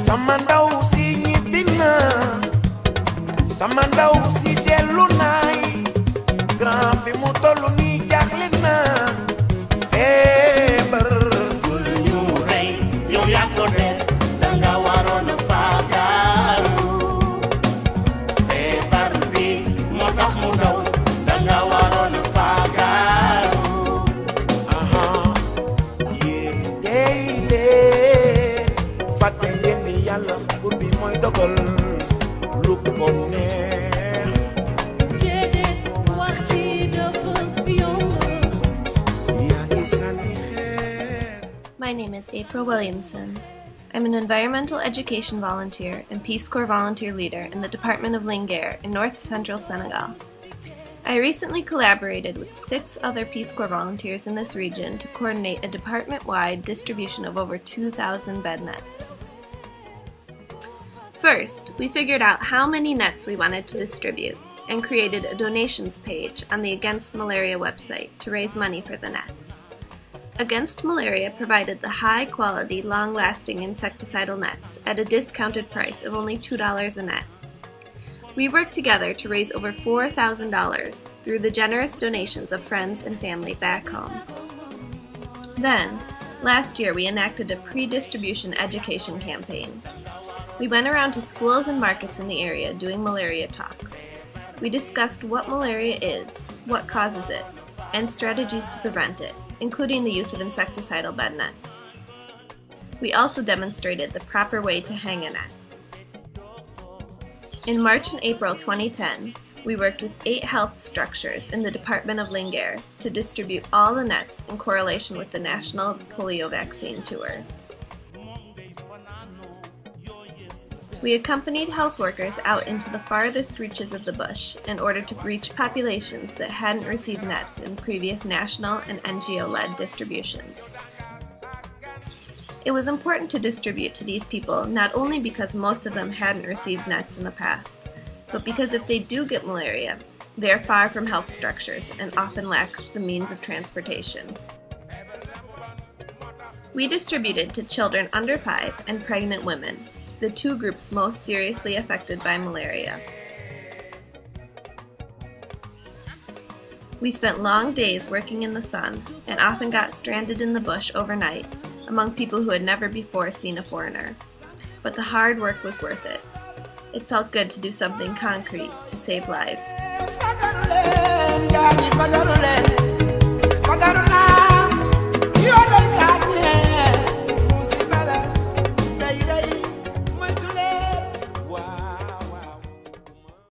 Samanda usi nyibina, samanda usi delunai, grand fi mutolu ni jaxlina, febar. Ñu rey yow yaa ko def danga waroon a faagaaru feebar bi moo tax mu daw danga waroon a faagaaru Yéen dey leen fàtte ngeen ni yàlla buur bi mooy dogal lu ko neex. Déedéet wax ci dafa yomb. Yaa ngi sànni xeer. My name is April Williamson. I'm an environmental education volunteer and Peace Corps volunteer leader in the Department of Linguère in north-central Senegal. I recently collaborated with 6 other Peace Corps volunteers in this region to coordinate a department-wide distribution of over 2,000 bed nets. First, we figured out how many nets we wanted to distribute and created a donations page on the Against Malaria website to raise money for the nets. Against Malaria provided the high-quality, long-lasting insecticidal nets at a discounted price of only $2 a net. We worked together to raise over $4,000 through the generous donations of friends and family back home. Then, last year we enacted a pre-distribution education campaign. We went around to schools and markets in the area doing malaria talks. We discussed what malaria is, what causes it, and strategies to prevent it, including the use of insecticidal bed nets. We also demonstrated the proper way to hang a net. In March and April 2010, we worked with 8 health structures in the Department of Linguère to distribute all the nets in correlation with the national polio vaccine tours. We accompanied health workers out into the farthest reaches of the bush in order to reach populations that hadn't received nets in previous national and NGO-led distributions. It was important to distribute to these people not only because most of them hadn't received nets in the past, but because if they do get malaria, they are far from health structures and often lack the means of transportation. We distributed to children under 5 and pregnant women, the 2 groups most seriously affected by malaria. We spent long days working in the sun and often got stranded in the bush overnight among people who had never before seen a foreigner. But the hard work was worth it. It felt good to do something concrete to save lives.